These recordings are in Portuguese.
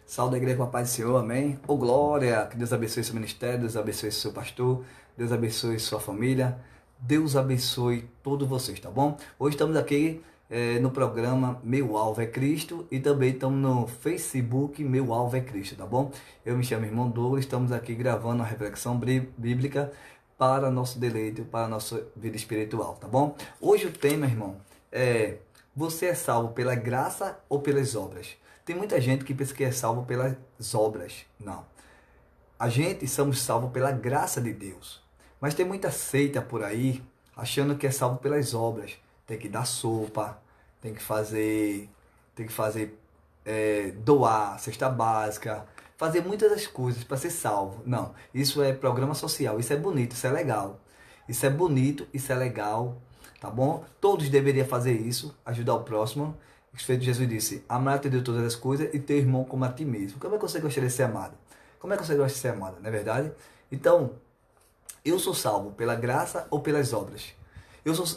Salve da igreja com a paz do Senhor, amém? Ô glória, que Deus abençoe seu ministério, Deus abençoe seu pastor, Deus abençoe sua família, Deus abençoe todos vocês, tá bom? Hoje estamos aqui no programa Meu Alvo é Cristo e também estamos no Facebook Meu Alvo é Cristo, tá bom? Eu me chamo Irmão Douglas, estamos aqui gravando uma reflexão bíblica para nosso deleite, para a nossa vida espiritual, tá bom? Hoje o tema, irmão, é: você é salvo pela graça ou pelas obras? Tem muita gente que pensa que é salvo pelas obras. Não. A gente somos salvos pela graça de Deus. Mas tem muita seita por aí achando que é salvo pelas obras. Tem que dar sopa, tem que fazer doar cesta básica, fazer muitas das coisas para ser salvo. Não. Isso é programa social. Isso é bonito, isso é legal. Isso é bonito, isso é legal. Tá bom? Todos deveriam fazer isso, ajudar o próximo. Feito Jesus disse: amar-te de todas as coisas e teu irmão como a ti mesmo. Como é que você gostaria de ser amado? Como é que você gosta de ser amado, não é verdade? Então, eu sou salvo pela graça ou pelas obras?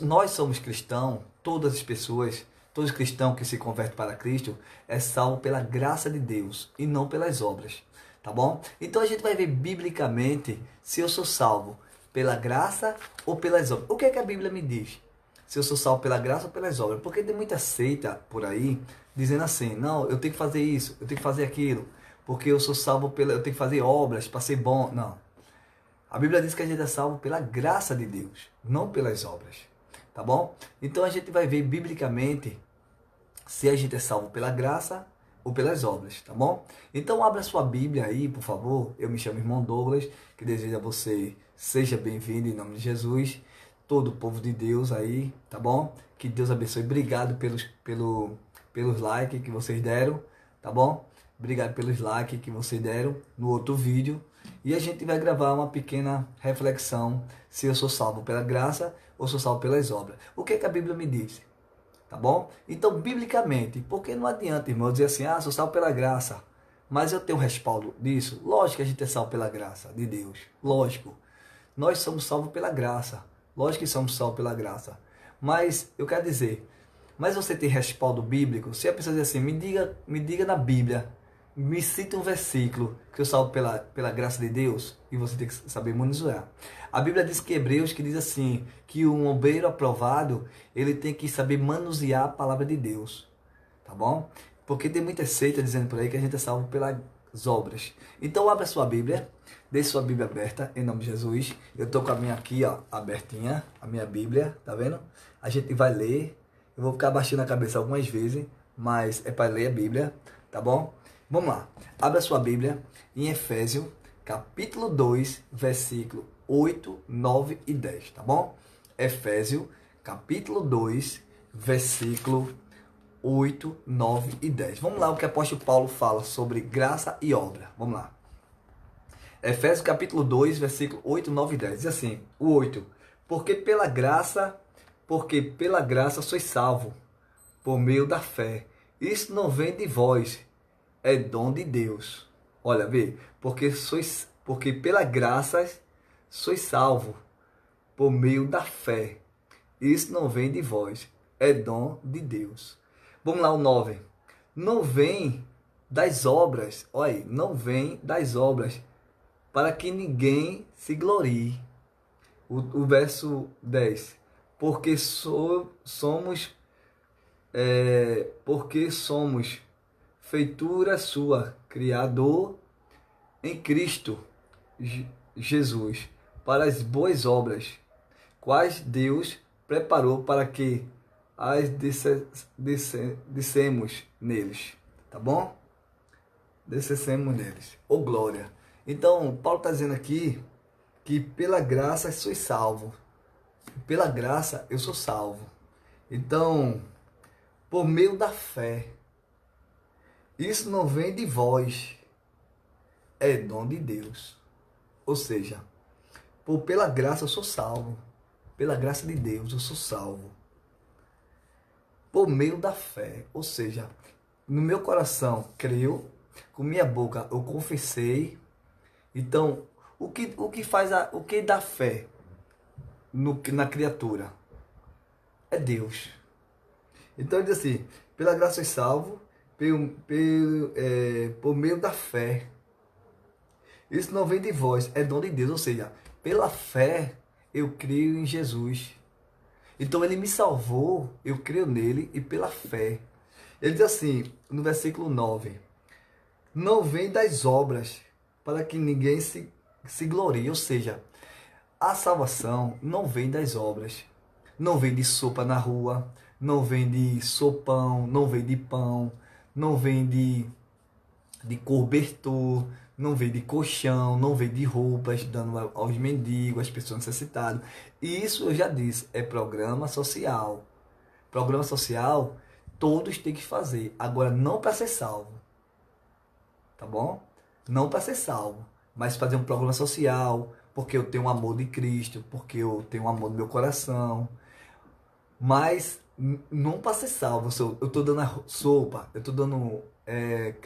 Nós somos cristãos, todas as pessoas, todos os cristãos que se convertem para Cristo, é salvo pela graça de Deus e não pelas obras. Tá bom? Então a gente vai ver biblicamente se eu sou salvo pela graça ou pelas obras. O que é que a Bíblia me diz? Se eu sou salvo pela graça ou pelas obras? Porque tem muita seita por aí dizendo assim: não, eu tenho que fazer isso, eu tenho que fazer aquilo, porque eu sou salvo pela, eu tenho que fazer obras para ser bom. Não. A Bíblia diz que a gente é salvo pela graça de Deus, não pelas obras. Tá bom? Então a gente vai ver biblicamente se a gente é salvo pela graça ou pelas obras, tá bom? Então abra sua Bíblia aí, por favor. Eu me chamo Irmão Douglas, que desejo a você seja bem-vindo em nome de Jesus. Todo o povo de Deus aí, tá bom? Que Deus abençoe. Obrigado pelos likes que vocês deram, tá bom? Obrigado pelos likes que vocês deram no outro vídeo. E a gente vai gravar uma pequena reflexão se eu sou salvo pela graça ou sou salvo pelas obras. O que é que a Bíblia me diz? Tá bom? Então, biblicamente, porque não adianta, irmão, dizer assim: sou salvo pela graça, mas eu tenho respaldo disso? Lógico que a gente é salvo pela graça de Deus. Lógico. Nós somos salvos pela graça. Lógico que somos salvos pela graça. Mas eu quero dizer, mas você tem respaldo bíblico? Se a pessoa diz assim: me diga na Bíblia, me cite um versículo que eu salvo pela graça de Deus, e você tem que saber manusear. A Bíblia diz que Hebreus, que diz assim, que um obreiro aprovado, ele tem que saber manusear a palavra de Deus. Tá bom? Porque tem muita seita dizendo por aí que a gente é salvo pelas obras. Então abra sua Bíblia, deixe sua Bíblia aberta, em nome de Jesus. Eu estou com a minha aqui, ó, abertinha, a minha Bíblia, tá vendo? A gente vai ler, eu vou ficar baixando a cabeça algumas vezes, mas é para ler a Bíblia, tá bom? Vamos lá, abra sua Bíblia em Efésios, capítulo 2, versículo 8, 9 e 10, tá bom? Efésios, capítulo 2, versículo 8, 9 e 10. Vamos lá o que o apóstolo Paulo fala sobre graça e obra. Vamos lá. Efésios capítulo 2, versículo 8, 9 e 10. Diz assim, o 8. Porque pela graça sois salvo, por meio da fé. Isso não vem de vós, é dom de Deus. Olha, vê. Porque pela graça sois salvo, por meio da fé. Isso não vem de vós, é dom de Deus. Vamos lá, o 9. Não vem das obras, olha aí, não vem das obras, para que ninguém se glorie. O verso 10. Porque somos feitura sua, Criador em Cristo Jesus, para as boas obras, quais Deus preparou para que as dissemos neles, tá bom? Descemos neles. Ô glória! Então, Paulo está dizendo aqui que pela graça sois salvo. Pela graça eu sou salvo. Então, por meio da fé. Isso não vem de vós, é dom de Deus. Ou seja, pela graça eu sou salvo. Pela graça de Deus eu sou salvo. Por meio da fé. Ou seja, no meu coração creu, com minha boca eu confessei. Então, o que dá fé na criatura? É Deus. Então ele diz assim: pela graça sois salvo, por meio da fé. Isso não vem de vós, é dom de Deus. Ou seja, pela fé eu creio em Jesus. Então ele me salvou, eu creio nele e pela fé. Ele diz assim, no versículo 9: não vem das obras, para que ninguém se glorie. Ou seja, a salvação não vem das obras. Não vem de sopa na rua, não vem de sopão, não vem de pão, não vem de cobertor, não vem de colchão, não vem de roupas, dando aos mendigos, às pessoas necessitadas. E isso eu já disse, é programa social. Programa social, todos têm que fazer. Agora, não para ser salvo. Tá bom? Não para ser salvo, mas fazer um programa social, porque eu tenho o amor de Cristo, porque eu tenho o amor do meu coração. Mas não para ser salvo. Eu estou dando sopa, eu estou dando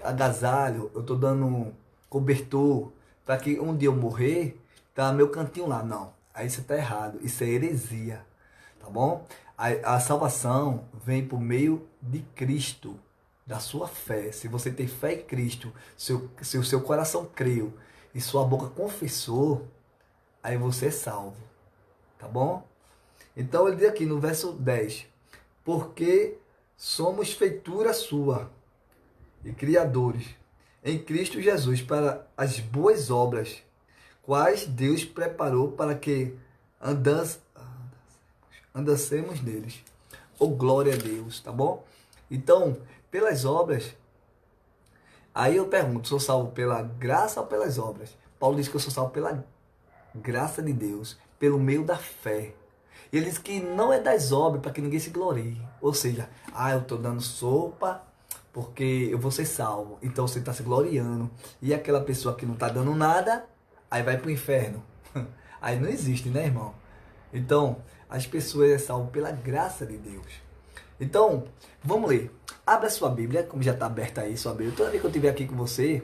agasalho, eu estou dando cobertor, para que um dia eu morrer, tá meu cantinho lá. Não, aí você está errado. Isso é heresia. Tá bom? A salvação vem por meio de Cristo, da sua fé. Se você tem fé em Cristo, se o seu coração creu e sua boca confessou, aí você é salvo. Tá bom? Então ele diz aqui no verso 10: porque somos feitura sua e criadores em Cristo Jesus para as boas obras, quais Deus preparou para que andassemos neles. Oh, glória a Deus, tá bom? Então, pelas obras, aí eu pergunto, sou salvo pela graça ou pelas obras? Paulo diz que eu sou salvo pela graça de Deus, pelo meio da fé. Ele diz que não é das obras para que ninguém se glorie. Ou seja, eu estou dando sopa porque eu vou ser salvo. Então você está se gloriando. E aquela pessoa que não está dando nada, aí vai para o inferno. Aí não existe, né, irmão? Então, as pessoas são salvas pela graça de Deus. Então, vamos ler. Abra sua Bíblia, como já está aberta aí sua Bíblia. Toda vez que eu estiver aqui com você,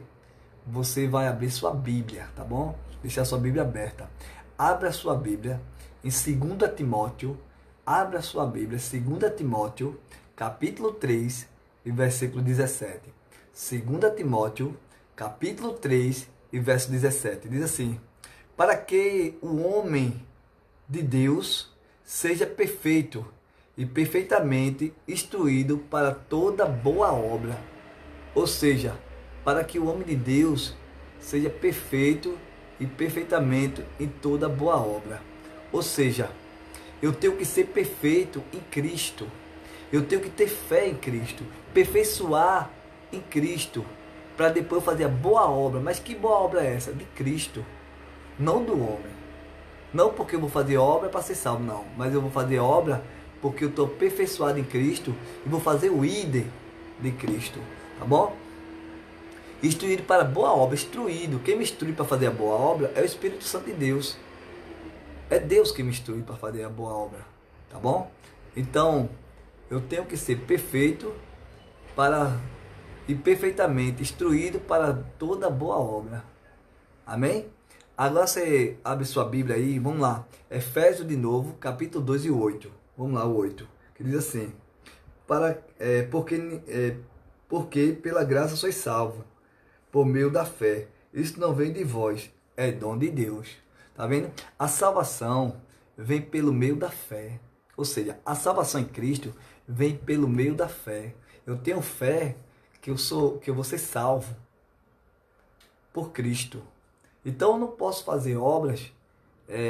você vai abrir sua Bíblia, tá bom? Deixar sua Bíblia aberta. Abra sua Bíblia em 2 Timóteo. Abra sua Bíblia, 2 Timóteo, capítulo 3, e versículo 17. 2 Timóteo, capítulo 3, e verso 17. Diz assim: para que o homem de Deus seja perfeito e perfeitamente instruído para toda boa obra. Ou seja, para que o homem de Deus seja perfeito e perfeitamente em toda boa obra. Ou seja, eu tenho que ser perfeito em Cristo. Eu tenho que ter fé em Cristo, aperfeiçoar em Cristo, para depois fazer a boa obra. Mas que boa obra é essa? De Cristo, não do homem. Não porque eu vou fazer obra para ser salvo, não. Mas eu vou fazer obra porque eu estou aperfeiçoado em Cristo e vou fazer o ID de Cristo. Tá bom? Instruído para boa obra, instruído. Quem me instrui para fazer a boa obra é o Espírito Santo de Deus. É Deus que me instrui para fazer a boa obra. Tá bom? Então, eu tenho que ser perfeito e perfeitamente instruído para toda boa obra. Amém? Agora você abre sua Bíblia aí, vamos lá. Efésios de novo, capítulo 2 e 8. Vamos lá, o 8. Que diz assim: porque pela graça sois salvo, por meio da fé. Isso não vem de vós, é dom de Deus. Tá vendo? A salvação vem pelo meio da fé. Ou seja, a salvação em Cristo vem pelo meio da fé. Eu tenho fé que eu vou ser salvo por Cristo. Então eu não posso fazer obras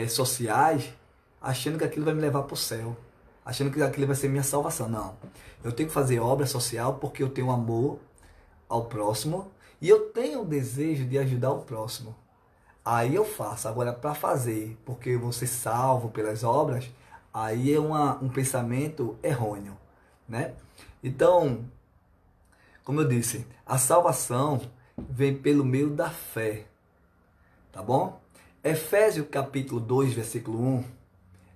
sociais achando que aquilo vai me levar para o céu, achando que aquilo vai ser minha salvação. Não. Eu tenho que fazer obra social porque eu tenho amor ao próximo e eu tenho o desejo de ajudar o próximo. Aí eu faço. Agora, para fazer porque eu vou ser salvo pelas obras, aí é um pensamento errôneo, né? Então, como eu disse, a salvação vem pelo meio da fé. Tá bom? Efésios capítulo 2, versículo 1.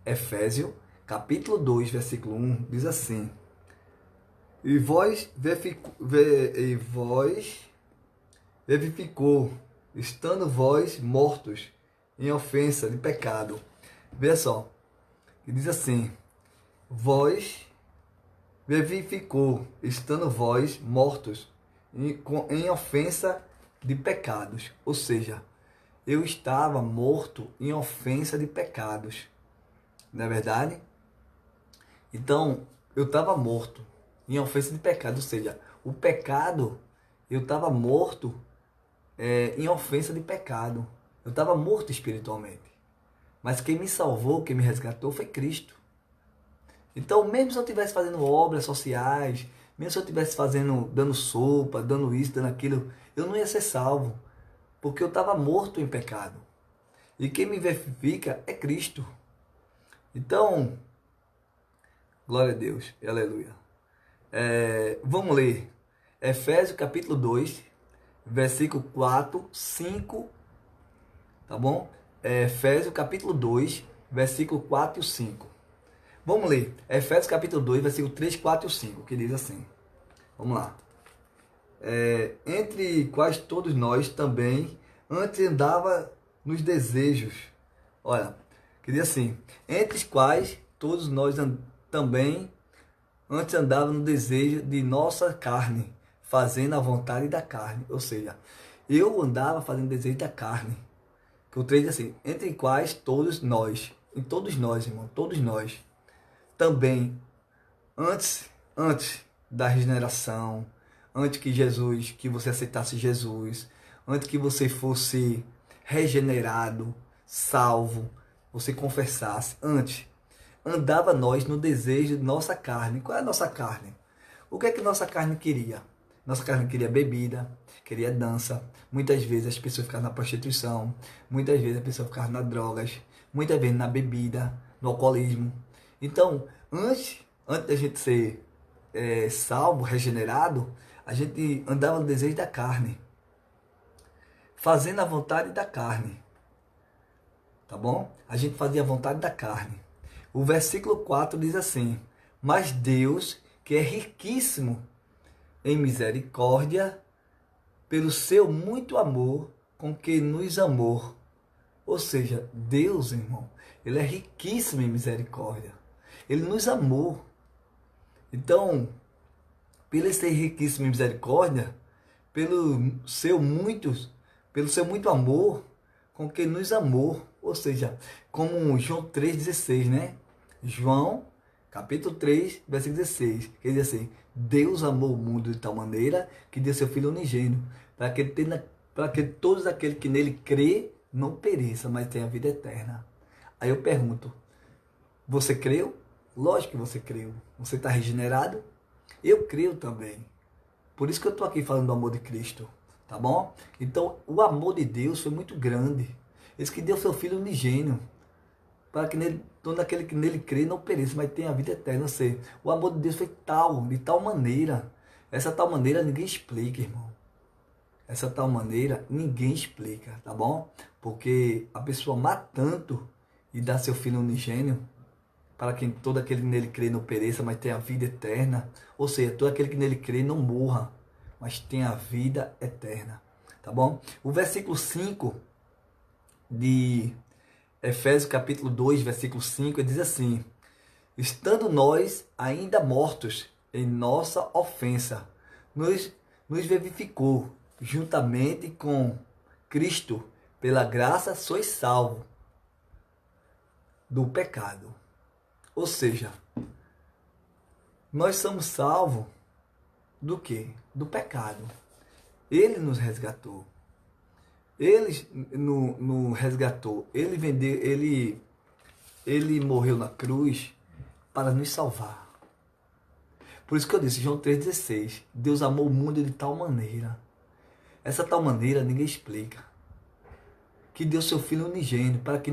Efésios capítulo 2, versículo 1 diz assim: E vós verificou, estando vós mortos em ofensa de pecado. Veja só, que diz assim: vós vivificou, estando vós mortos em ofensa de pecados. Ou seja, eu estava morto em ofensa de pecados. Não é verdade? Então, eu estava morto em ofensa de pecado. Ou seja, o pecado, eu estava morto em ofensa de pecado. Eu estava morto espiritualmente. Mas quem me salvou, quem me resgatou foi Cristo. Então, mesmo se eu estivesse fazendo obras sociais, mesmo se eu estivesse fazendo, dando sopa, dando isso, dando aquilo, eu não ia ser salvo, porque eu estava morto em pecado. E quem me vivifica é Cristo. Então, glória a Deus, aleluia. Vamos ler Efésios capítulo 2, versículo 4, 5, tá bom? Efésios capítulo 2, versículo 4 e 5. Vamos ler Efésios capítulo 2, versículo 3, 4 e 5, que diz assim. Vamos lá. Entre quais todos nós também antes andava nos desejos. Olha, que diz assim. Entre os quais todos nós também antes andava no desejo de nossa carne, fazendo a vontade da carne. Ou seja, eu andava fazendo o desejo da carne. Que o 3 diz assim. Entre quais todos nós. Em todos nós, irmão. Todos nós. Também, antes da regeneração, antes que você aceitasse Jesus, antes que você fosse regenerado, salvo, você confessasse, antes, andava nós no desejo de nossa carne. Qual é a nossa carne? O que é que nossa carne queria? Nossa carne queria bebida, queria dança. Muitas vezes as pessoas ficavam na prostituição, muitas vezes as pessoas ficavam nas drogas, muitas vezes na bebida, no alcoolismo. Então, antes da gente ser salvo, regenerado, a gente andava no desejo da carne, fazendo a vontade da carne, tá bom? A gente fazia a vontade da carne. O versículo 4 diz assim: mas Deus, que é riquíssimo em misericórdia, pelo seu muito amor com que nos amou. Ou seja, Deus, irmão, Ele é riquíssimo em misericórdia. Ele nos amou. Então, pelo ser riquíssimo em misericórdia, pelo seu muito amor, com que nos amou. Ou seja, como João 3,16, né? João, capítulo 3, versículo 16, que diz assim: Deus amou o mundo de tal maneira que deu seu Filho unigênito, para que todos aqueles que nele crê não pereçam, mas tenham a vida eterna. Aí eu pergunto, você creu? Lógico que você creu. Você está regenerado? Eu creio também. Por isso que eu estou aqui falando do amor de Cristo. Tá bom? Então, o amor de Deus foi muito grande. Ele que deu seu Filho unigênito, para que todo aquele que nele crê não pereça, mas tenha a vida eterna. Ou seja, o amor de Deus foi de tal maneira. Essa tal maneira ninguém explica, irmão. Essa tal maneira ninguém explica, tá bom? Porque a pessoa mata tanto e dá seu Filho unigênito, para que todo aquele que nele crê não pereça, mas tenha a vida eterna. Ou seja, todo aquele que nele crê não morra, mas tenha a vida eterna. Tá bom? O versículo 5 de Efésios capítulo 2, versículo 5, ele diz assim: estando nós ainda mortos em nossa ofensa, nos vivificou juntamente com Cristo, pela graça sois salvo do pecado. Ou seja, nós somos salvos do quê? Do pecado. Ele nos resgatou. Ele nos resgatou. Ele vendeu, ele morreu na cruz para nos salvar. Por isso que eu disse, João 3,16, Deus amou o mundo de tal maneira. Essa tal maneira ninguém explica. Que deu seu Filho unigênito, para que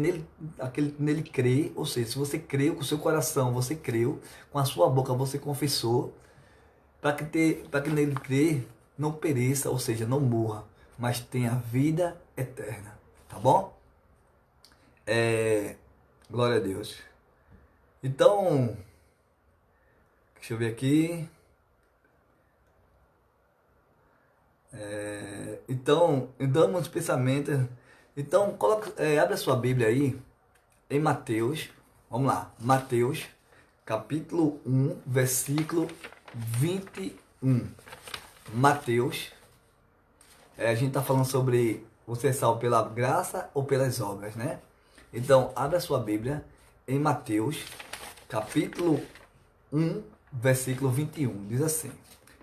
aquele que nele crê, ou seja, se você creu com o seu coração, você creu, com a sua boca você confessou, para que nele crê, não pereça, ou seja, não morra, mas tenha vida eterna. Tá bom? Glória a Deus. Então, deixa eu ver aqui. Então, damos os pensamentos. Então, abre a sua Bíblia aí em Mateus. Vamos lá, Mateus, capítulo 1, versículo 21. Mateus, a gente está falando sobre você é salvo pela graça ou pelas obras, né? Então, abra sua Bíblia em Mateus, capítulo 1, versículo 21. Diz assim,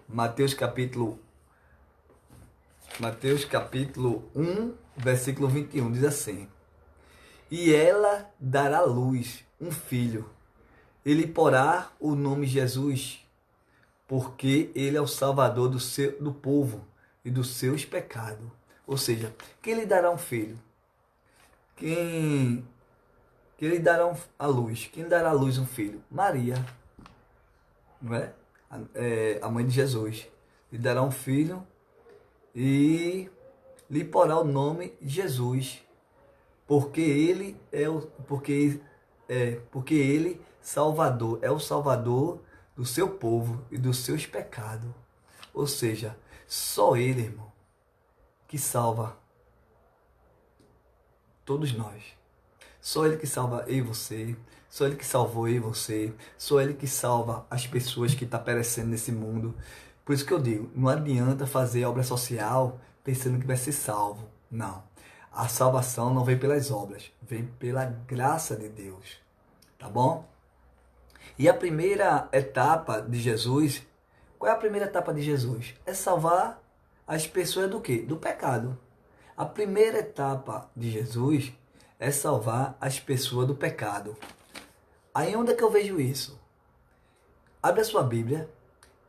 Mateus capítulo 1, versículo 21, diz assim: E ela dará à luz um filho, ele porá o nome Jesus, porque ele é o Salvador do povo e dos seus pecados. Ou seja, quem lhe dará um filho? Quem lhe dará a luz? Quem dará à luz um filho? Maria, não é? A mãe de Jesus. Lhe dará um filho e lhe porá o nome Jesus, porque ele porque ele Salvador é o Salvador do seu povo e dos seus pecados. Ou seja, só ele, irmão, que salva todos nós. Só ele que salva eu e você. Só ele que salvou eu e você. Só ele que salva as pessoas que estão perecendo nesse mundo. Por isso que eu digo, não adianta fazer obra social pensando que vai ser salvo. Não. A salvação não vem pelas obras, vem pela graça de Deus. Tá bom? E a primeira etapa de Jesus, qual é a primeira etapa de Jesus? É salvar as pessoas do quê? Do pecado. A primeira etapa de Jesus é salvar as pessoas do pecado. Aí onde é que eu vejo isso? Abre a sua Bíblia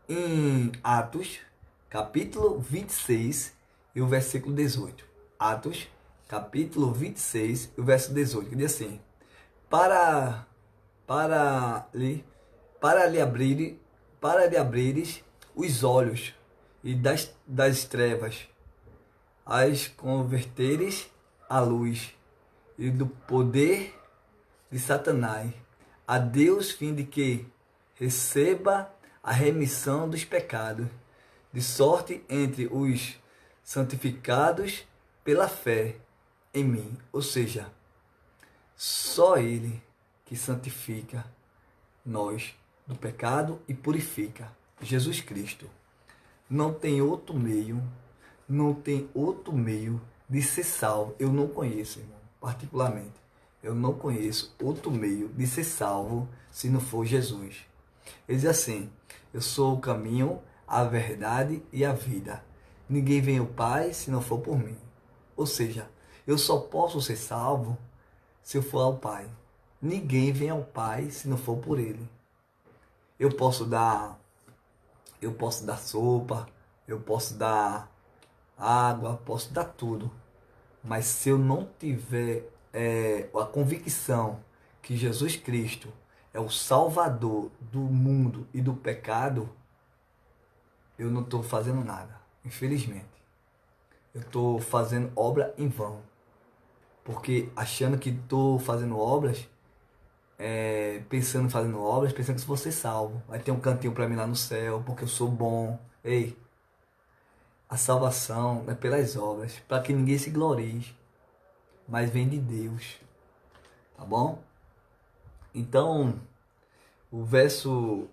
em Atos, capítulo 26 e o versículo 18. Atos, capítulo 26 e o verso 18, que diz assim: para lhe abrires os olhos e das trevas, as converteres à luz e do poder de Satanás, a Deus fim de que receba a remissão dos pecados, de sorte entre os santificados pela fé em mim. Ou seja, só Ele que santifica nós do pecado e purifica. Jesus Cristo. Não tem outro meio, de ser salvo. Eu não conheço, irmão, particularmente. Eu não conheço outro meio de ser salvo se não for Jesus. Ele diz assim: eu sou o caminho, a verdade e a vida. Ninguém vem ao Pai se não for por mim. Ou seja, eu só posso ser salvo se eu for ao Pai. Ninguém vem ao Pai se não for por Ele. Eu posso dar sopa, eu posso dar água, posso dar tudo. Mas se eu não tiver a convicção que Jesus Cristo é o Salvador do mundo e do pecado, eu não estou fazendo nada, infelizmente. Eu estou fazendo obra em vão. Porque achando que estou fazendo obras, pensando que vou ser salvo. Vai ter um cantinho para mim lá no céu, porque eu sou bom. Ei, a salvação não é pelas obras, para que ninguém se glorie, mas vem de Deus. Tá bom? Então, o verso...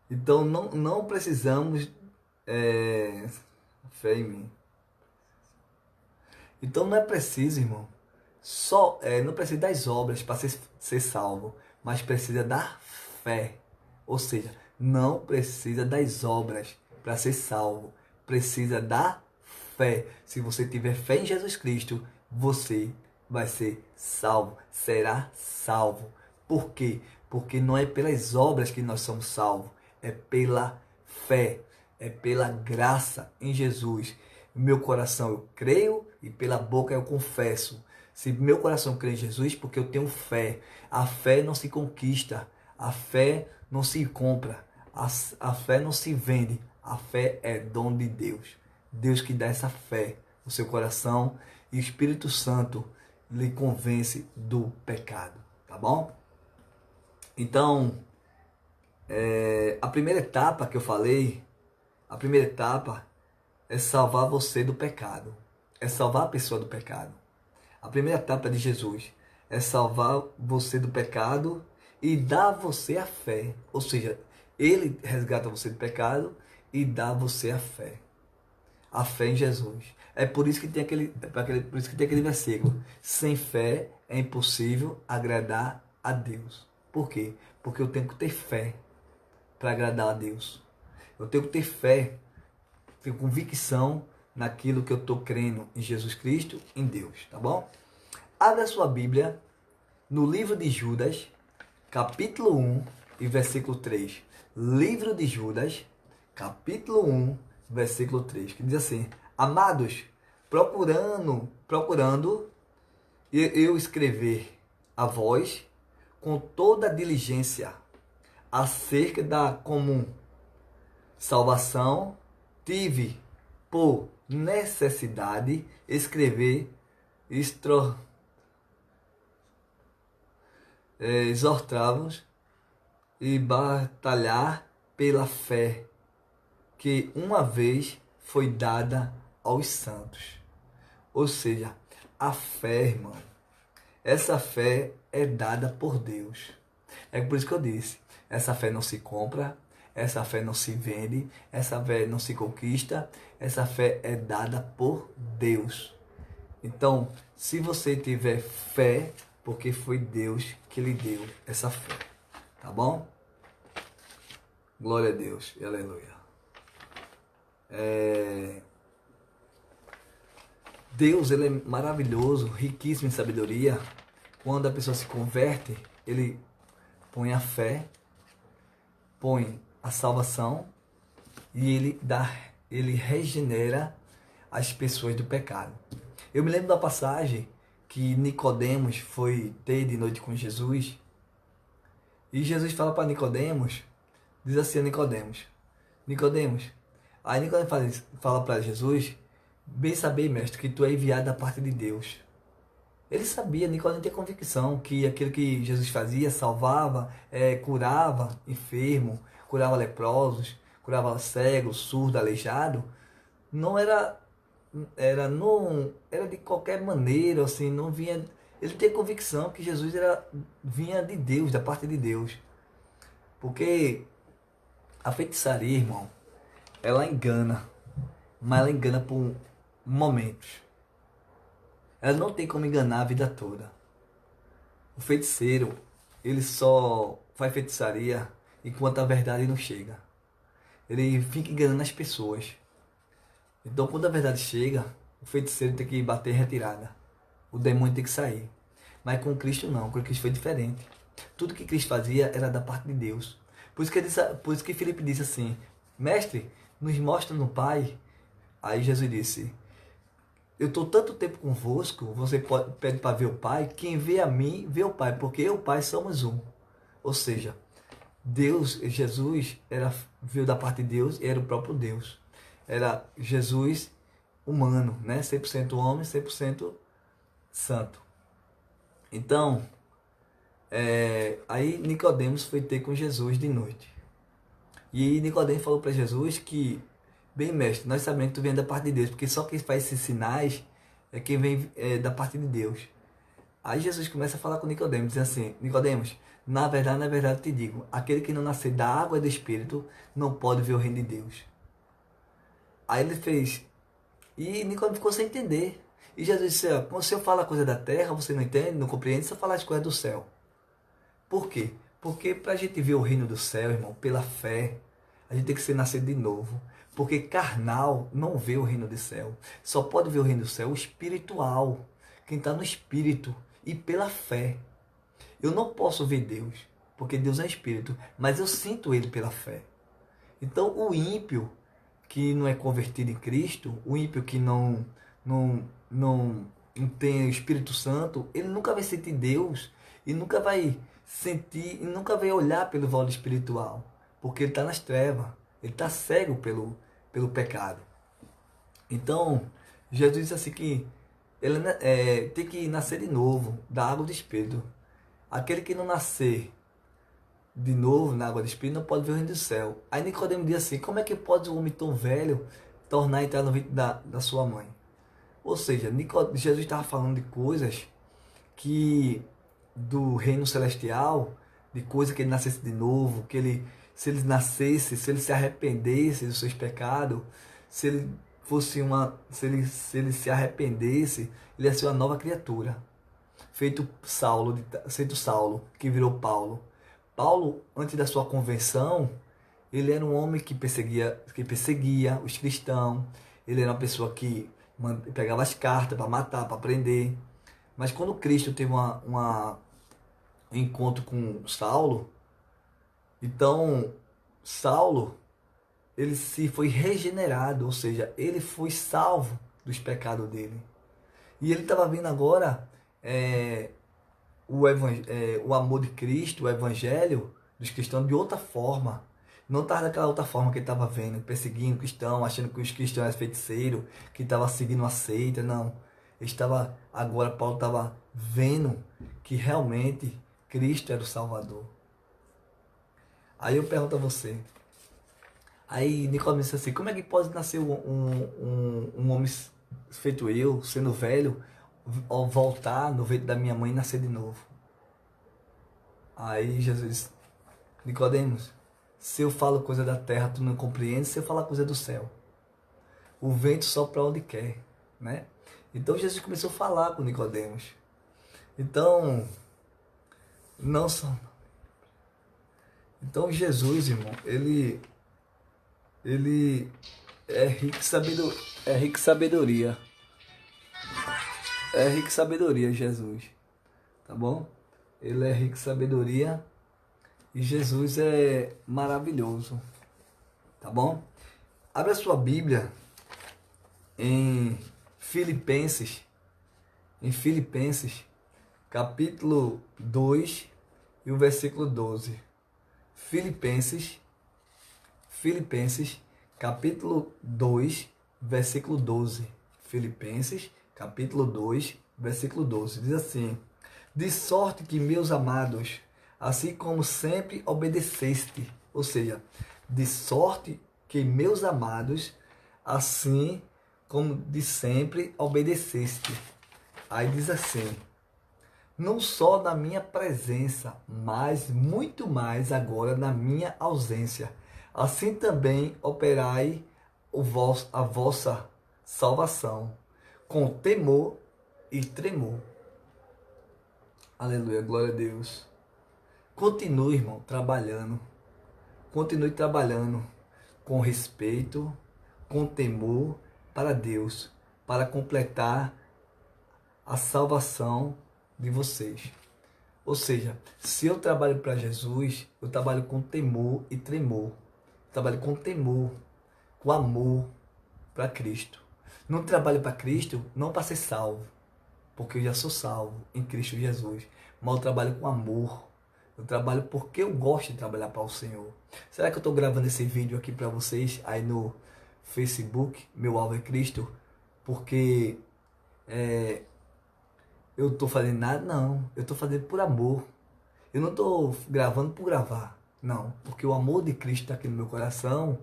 Então, não precisamos... fé em mim. Então, não é preciso, irmão, não precisa das obras para ser salvo, mas precisa da fé. Ou seja, não precisa das obras para ser salvo, precisa da fé. Se você tiver fé em Jesus Cristo, você vai ser salvo, será salvo. Por quê? Porque não é pelas obras que nós somos salvos, é pela fé, é pela graça em Jesus. No meu coração eu creio e pela boca eu confesso. Se meu coração crê em Jesus, porque eu tenho fé. A fé não se conquista, a fé não se compra, a fé não se vende. A fé é dom de Deus. Deus que dá essa fé no seu coração e o Espírito Santo lhe convence do pecado. Tá bom? Então, a primeira etapa que eu falei, a primeira etapa é salvar você do pecado. É salvar a pessoa do pecado. A primeira etapa de Jesus é salvar você do pecado e dar a você a fé. Ou seja, ele resgata você do pecado e dá a você a fé. A fé em Jesus. É por isso que tem por isso que tem aquele versículo. Sem fé é impossível agradar a Deus. Por quê? Porque eu tenho que ter fé para agradar a Deus. Eu tenho que ter fé, ter convicção naquilo que eu estou crendo em Jesus Cristo, em Deus, tá bom? Abra a sua Bíblia no livro de Judas, capítulo 1 e versículo 3. Livro de Judas, capítulo 1, versículo 3, que diz assim: Amados, procurando eu escrever a vós com toda a diligência acerca da comum salvação, tive por necessidade escrever exortá-vos e batalhar pela fé que uma vez foi dada aos santos. Ou seja, a fé, irmão, essa fé é dada por Deus. É por isso que eu disse, essa fé não se compra, essa fé não se vende, essa fé não se conquista, essa fé é dada por Deus. Então, se você tiver fé, porque foi Deus que lhe deu essa fé, tá bom? Glória a Deus e aleluia. Deus, ele é maravilhoso, riquíssimo em sabedoria. Quando a pessoa se converte, ele põe a fé, põe a salvação e ele regenera as pessoas do pecado. Eu me lembro da passagem que Nicodemos foi ter de noite com Jesus e Jesus fala para Nicodemos, diz assim a Nicodemos, aí Nicodemos fala para Jesus: bem saber, mestre, que tu é enviado da parte de Deus. Ele sabia, Nicodemo tinha convicção que aquilo que Jesus fazia, salvava, curava enfermo, curava leprosos, curava cego, surdo, aleijado, não era de qualquer maneira, assim, não vinha. Ele tinha convicção que Jesus vinha de Deus, da parte de Deus. Porque a feitiçaria, irmão, ela engana, mas ela engana por momentos. Ela não tem como enganar a vida toda. O feiticeiro, ele só faz feitiçaria enquanto a verdade não chega. Ele fica enganando as pessoas. Então, quando a verdade chega, o feiticeiro tem que bater em retirada. O demônio tem que sair. Mas com Cristo não, com Cristo foi diferente. Tudo que Cristo fazia era da parte de Deus. Por isso que Filipe disse assim: Mestre, nos mostra no Pai. Aí Jesus disse: eu estou tanto tempo convosco, você pede para ver o Pai, quem vê a mim, vê o Pai, porque eu e o Pai somos um. Ou seja, Jesus veio da parte de Deus e era o próprio Deus. Era Jesus humano, né? 100% homem, 100% santo. Então, aí Nicodemos foi ter com Jesus de noite. E Nicodemos falou para Jesus que: bem, mestre, nós sabemos que tu vem da parte de Deus, porque só quem faz esses sinais é quem vem da parte de Deus. Aí Jesus começa a falar com Nicodemos, dizendo assim: Nicodemos, na verdade eu te digo, aquele que não nascer da água e do Espírito não pode ver o reino de Deus. Aí ele fez, e Nicodemos ficou sem entender. E Jesus disse: se eu falar a coisa da terra, você não entende, não compreende, se eu falar as coisas do céu. Por quê? Porque para a gente ver o reino do céu, irmão, pela fé, a gente tem que ser nascido de novo. Porque carnal não vê o reino do céu. Só pode ver o reino do céu o espiritual. Quem está no espírito e pela fé. Eu não posso ver Deus, porque Deus é espírito, mas eu sinto Ele pela fé. Então o ímpio que não é convertido em Cristo, o ímpio que não tem o Espírito Santo, ele nunca vai sentir Deus e nunca vai sentir, e nunca vai olhar pelo valor espiritual, porque ele está nas trevas, ele está cego pelo pecado. Então, Jesus disse assim que ele tem que nascer de novo, da água do Espírito. Aquele que não nascer de novo na água do Espírito não pode ver o reino do céu. Aí Nicodemo diz assim: como é que pode um homem tão velho tornar a entrar no ventre da sua mãe? Ou seja, Jesus estava falando de coisas que do reino celestial, de coisa que ele nascesse de novo, que ele, se ele nascesse, se ele se arrependesse dos seus pecados, se ele fosse se ele se arrependesse, ele ia ser uma nova criatura. Feito Saulo, que virou Paulo. Paulo, antes da sua conversão, ele era um homem que perseguia os cristãos. Ele era uma pessoa que pegava as cartas para matar, para prender. Mas quando Cristo teve um encontro com Saulo, então Saulo, ele se foi regenerado, ou seja, ele foi salvo dos pecados dele. E ele estava vendo agora o amor de Cristo, o evangelho dos cristãos de outra forma. Não estava daquela outra forma que ele estava vendo, perseguindo cristão, achando que os cristãos eram feiticeiros, que estava seguindo uma seita, não. Agora Paulo estava vendo que realmente Cristo era o Salvador. Aí eu pergunto a você, aí Nicodemos disse assim, como é que pode nascer um homem feito eu, sendo velho, ao voltar no ventre da minha mãe e nascer de novo? Aí Jesus disse, Nicodemos, se eu falo coisa da terra, tu não compreende, se eu falar coisa do céu. O vento sopra onde quer, né? Então Jesus começou a falar com Nicodemos. Então, não só... Então Jesus, irmão, ele é rico em sabedoria. É rico em sabedoria. É rico em sabedoria, Jesus. Tá bom? Ele é rico em sabedoria. E Jesus é maravilhoso. Tá bom? Abra a sua Bíblia em Filipenses. Em Filipenses, capítulo 2 e o versículo 12. Filipenses, capítulo 2, versículo 12. Filipenses, capítulo 2, versículo 12. Diz assim: de sorte que, meus amados, assim como sempre obedeceste, ou seja, de sorte que, meus amados, assim como de sempre obedeceste. Aí diz assim: não só na minha presença, mas muito mais agora na minha ausência. Assim também operai a vossa salvação, com temor e tremor. Aleluia, glória a Deus. Continue, irmão, trabalhando. Continue trabalhando com respeito, com temor para Deus, para completar a salvação de vocês. Ou seja, se eu trabalho para Jesus, eu trabalho com temor e tremor. Eu trabalho com temor, com amor para Cristo. Não trabalho para Cristo não para ser salvo, porque eu já sou salvo em Cristo Jesus. Mas eu trabalho com amor. Eu trabalho porque eu gosto de trabalhar para o Senhor. Será que eu estou gravando esse vídeo aqui para vocês aí no Facebook, Meu Alvo é Cristo, porque eu estou fazendo nada? Não, eu estou fazendo por amor. Eu não estou gravando por gravar, não, porque o amor de Cristo está aqui no meu coração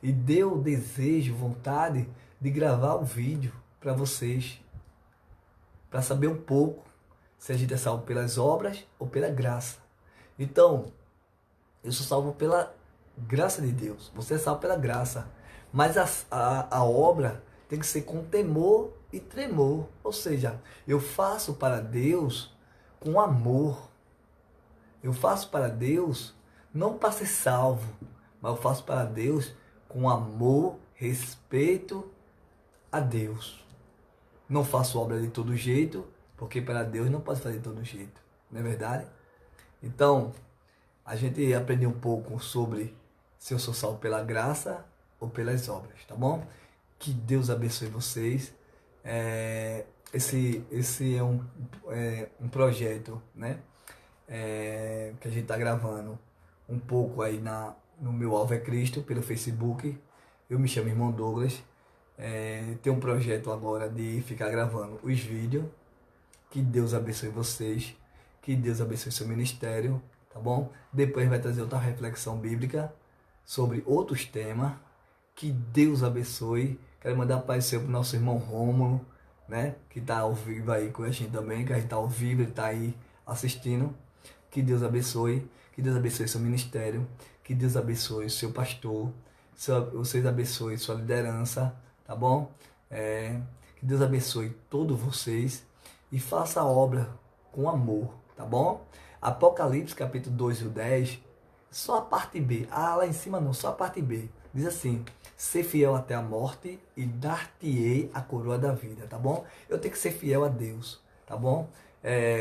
e deu desejo, vontade de gravar o vídeo para vocês, para saber um pouco se a gente é salvo pelas obras ou pela graça. Então, eu sou salvo pela graça de Deus, você é salvo pela graça, mas a obra tem que ser com temor e tremor, ou seja, eu faço para Deus com amor. Eu faço para Deus não para ser salvo, mas eu faço para Deus com amor, respeito a Deus. Não faço obra de todo jeito, porque para Deus não pode fazer de todo jeito, não é verdade? Então, a gente aprendeu um pouco sobre se eu sou salvo pela graça ou pelas obras, tá bom? Que Deus abençoe vocês. Esse é um projeto, né? Que a gente está gravando um pouco aí no Meu Alvo é Cristo, pelo Facebook. Eu me chamo Irmão Douglas. Tem um projeto agora de ficar gravando os vídeos. Que Deus abençoe vocês. Que Deus abençoe seu ministério, tá bom? Depois vai trazer outra reflexão bíblica sobre outros temas. Que Deus abençoe. Quero mandar paz para o nosso irmão Rômulo, né? Que está ao vivo aí com a gente também, que a gente está ao vivo, ele está aí assistindo. Que Deus abençoe. Que Deus abençoe seu ministério. Que Deus abençoe o seu pastor. Vocês abençoem sua liderança. Tá bom? Que Deus abençoe todos vocês. E faça a obra com amor. Tá bom? Apocalipse capítulo 2 e o 10. Só a parte B. Lá em cima não. Só a parte B. Diz assim: ser fiel até a morte e dar-te-ei a coroa da vida, tá bom? Eu tenho que ser fiel a Deus, tá bom?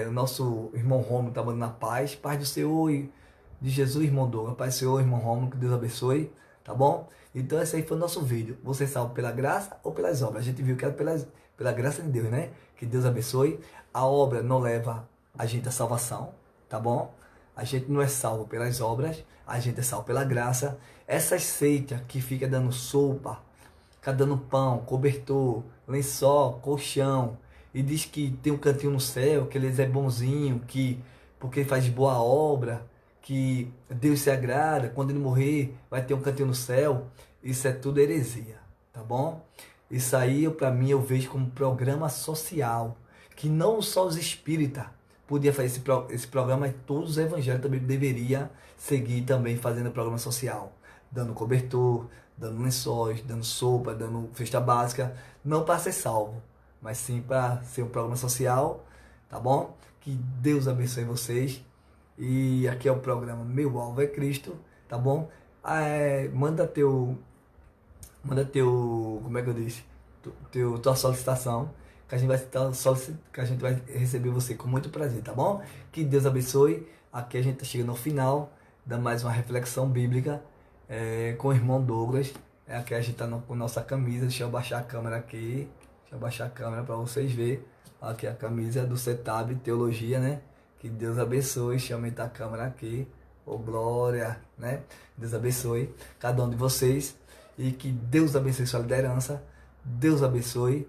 O nosso irmão Romulo tá mandando na paz. Paz do Senhor e de Jesus, irmão Douglas. Paz do Senhor, irmão Romulo, que Deus abençoe, tá bom? Então esse aí foi o nosso vídeo. Você é salvo pela graça ou pelas obras? A gente viu que era pela graça de Deus, né? Que Deus abençoe. A obra não leva a gente à salvação, tá bom? A gente não é salvo pelas obras, a gente é salvo pela graça. Essas seitas que fica dando sopa, fica dando pão, cobertor, lençol, colchão, e diz que tem um cantinho no céu, que eles é bonzinho, que porque faz boa obra, que Deus se agrada, quando ele morrer vai ter um cantinho no céu. Isso é tudo heresia, tá bom? Isso aí, para mim, eu vejo como programa social, que não só os espíritas podia fazer esse programa, mas todos os evangélicos também deveriam seguir também fazendo programa social, dando cobertor, dando lençóis, dando sopa, dando cesta básica, não para ser salvo, mas sim para ser um programa social, tá bom? Que Deus abençoe vocês. E aqui é o programa Meu Alvo é Cristo, tá bom? Manda teu, como é que eu disse? Tua solicitação, que a gente vai receber você com muito prazer, tá bom? Que Deus abençoe. Aqui a gente está chegando ao final da mais uma reflexão bíblica com o irmão Douglas. Aqui a gente está com nossa camisa. Deixa eu baixar a câmera aqui. Deixa eu baixar a câmera para vocês verem. Aqui a camisa do CETAB Teologia, né? Que Deus abençoe. Deixa eu aumentar a câmera aqui. Glória, né? Deus abençoe cada um de vocês. E que Deus abençoe sua liderança. Deus abençoe.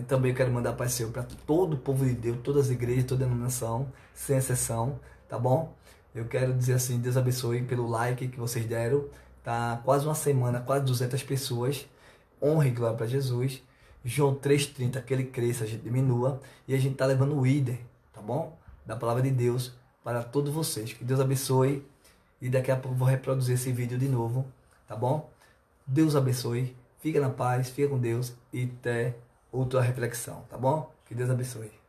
Também eu quero mandar paz para todo o povo de Deus, todas as igrejas, toda a denominação, sem exceção, tá bom? Eu quero dizer assim, Deus abençoe pelo like que vocês deram. Tá quase uma semana, quase 200 pessoas. Honra e glória para Jesus. João 3,30, que ele cresça, a gente diminua. E a gente tá levando o líder, tá bom? Da palavra de Deus para todos vocês. Que Deus abençoe. E daqui a pouco eu vou reproduzir esse vídeo de novo, tá bom? Deus abençoe. Fica na paz, fica com Deus e até outra reflexão, tá bom? Que Deus abençoe.